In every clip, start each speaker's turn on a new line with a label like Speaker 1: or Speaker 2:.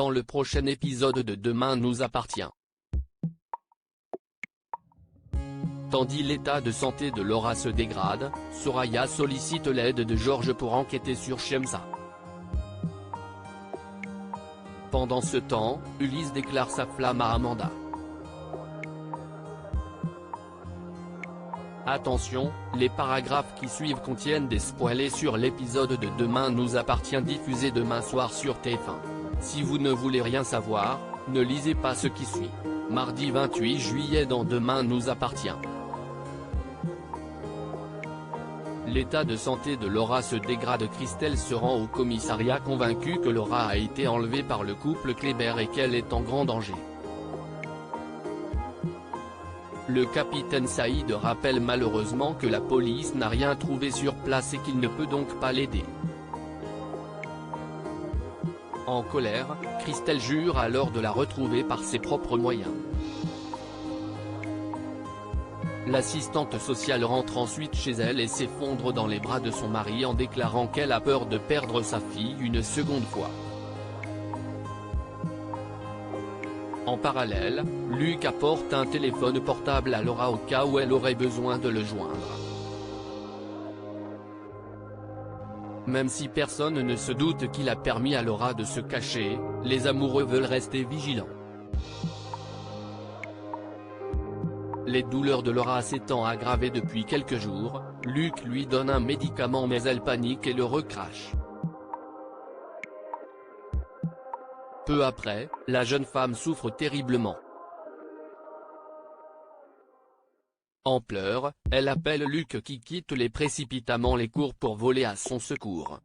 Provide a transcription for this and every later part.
Speaker 1: dans le prochain épisode de Demain nous appartient. Tandis l'état de santé de Laura se dégrade, Soraya sollicite l'aide de Georges pour enquêter sur Shemsa. Pendant ce temps, Ulysse déclare sa flamme à Amanda. Attention, les paragraphes qui suivent contiennent des spoilers sur l'épisode de Demain nous appartient diffusé demain soir sur TF1. Si vous ne voulez rien savoir, ne lisez pas ce qui suit. Mardi 28 juillet dans Demain nous appartient. L'état de santé de Laura se dégrade. Christelle se rend au commissariat convaincue que Laura a été enlevée par le couple Kléber et qu'elle est en grand danger. Le capitaine Saïd rappelle malheureusement que la police n'a rien trouvé sur place et qu'il ne peut donc pas l'aider. En colère, Christelle jure alors de la retrouver par ses propres moyens. L'assistante sociale rentre ensuite chez elle et s'effondre dans les bras de son mari en déclarant qu'elle a peur de perdre sa fille une seconde fois. En parallèle, Luc apporte un téléphone portable à Laura au cas où elle aurait besoin de le joindre. Même si personne ne se doute qu'il a permis à Laura de se cacher, les amoureux veulent rester vigilants. Les douleurs de Laura s'étant aggravées depuis quelques jours, Luc lui donne un médicament mais elle panique et le recrache. Peu après, la jeune femme souffre terriblement. En pleurs, elle appelle Luc qui quitte précipitamment les cours pour voler à son secours.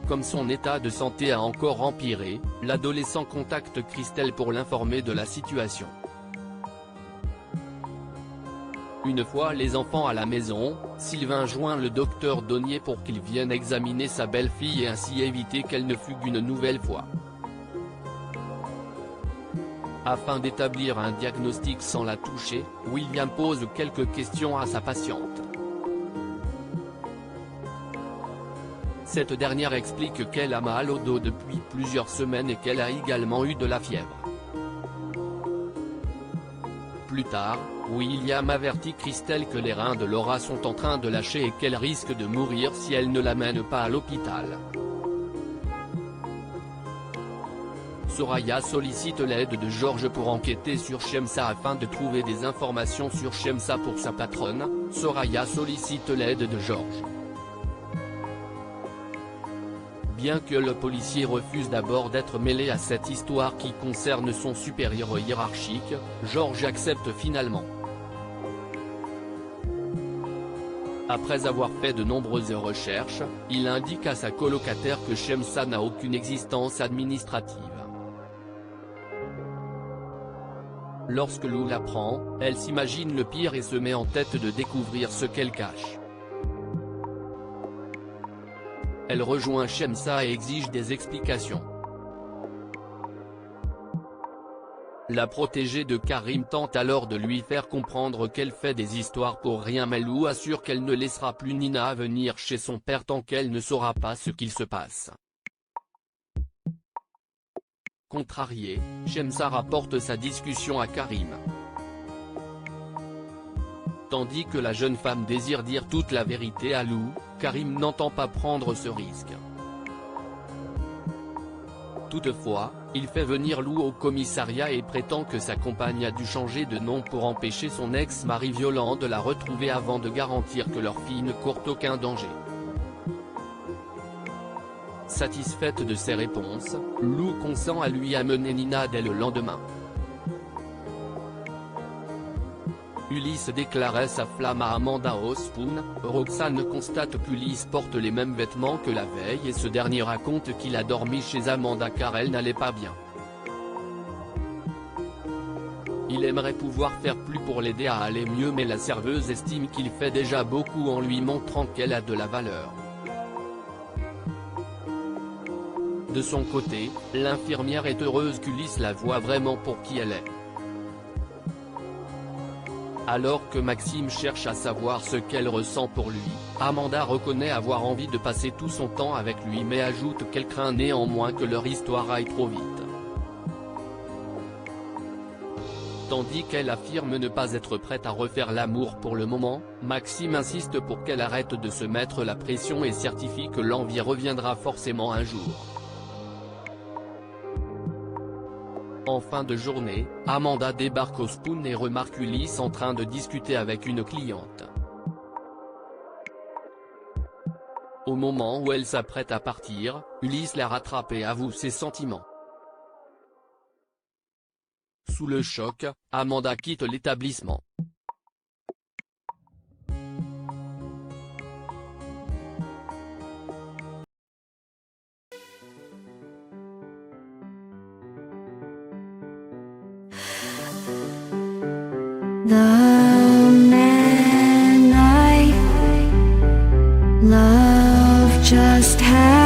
Speaker 1: Comme son état de santé a encore empiré, l'adolescent contacte Christelle pour l'informer de la situation. Une fois les enfants à la maison, Sylvain joint le docteur Donnier pour qu'il vienne examiner sa belle-fille et ainsi éviter qu'elle ne fugue une nouvelle fois. Afin d'établir un diagnostic sans la toucher, William pose quelques questions à sa patiente. Cette dernière explique qu'elle a mal au dos depuis plusieurs semaines et qu'elle a également eu de la fièvre. Plus tard, William avertit Christelle que les reins de Laura sont en train de lâcher et qu'elle risque de mourir si elle ne l'amène pas à l'hôpital. Soraya sollicite l'aide de Georges pour enquêter sur Shemsa afin de trouver des informations sur Shemsa pour sa patronne. Soraya sollicite l'aide de Georges. Bien que le policier refuse d'abord d'être mêlé à cette histoire qui concerne son supérieur hiérarchique, Georges accepte finalement. Après avoir fait de nombreuses recherches, il indique à sa colocataire que Shemsa n'a aucune existence administrative. Lorsque Lou l'apprend, elle s'imagine le pire et se met en tête de découvrir ce qu'elle cache. Elle rejoint Shemsa et exige des explications. La protégée de Karim tente alors de lui faire comprendre qu'elle fait des histoires pour rien mais Lou assure qu'elle ne laissera plus Nina venir chez son père tant qu'elle ne saura pas ce qu'il se passe. Contrariée, Shemsa rapporte sa discussion à Karim. Tandis que la jeune femme désire dire toute la vérité à Lou, Karim n'entend pas prendre ce risque. Toutefois, il fait venir Lou au commissariat et prétend que sa compagne a dû changer de nom pour empêcher son ex-mari violent de la retrouver avant de garantir que leur fille ne court aucun danger. Satisfaite de ses réponses, Lou consent à lui amener Nina dès le lendemain. Ulysse déclarait sa flamme à Amanda Ospoon. Roxane constate qu'Ulysse porte les mêmes vêtements que la veille et ce dernier raconte qu'il a dormi chez Amanda car elle n'allait pas bien. Il aimerait pouvoir faire plus pour l'aider à aller mieux mais la serveuse estime qu'il fait déjà beaucoup en lui montrant qu'elle a de la valeur. De son côté, l'infirmière est heureuse qu'Ulysse la voie vraiment pour qui elle est. Alors que Maxime cherche à savoir ce qu'elle ressent pour lui, Amanda reconnaît avoir envie de passer tout son temps avec lui mais ajoute qu'elle craint néanmoins que leur histoire aille trop vite. Tandis qu'elle affirme ne pas être prête à refaire l'amour pour le moment, Maxime insiste pour qu'elle arrête de se mettre la pression et certifie que l'envie reviendra forcément un jour. En fin de journée, Amanda débarque au Spoon et remarque Ulysse en train de discuter avec une cliente. Au moment où elle s'apprête à partir, Ulysse la rattrape et avoue ses sentiments. Sous le choc, Amanda quitte l'établissement.
Speaker 2: The man I love just had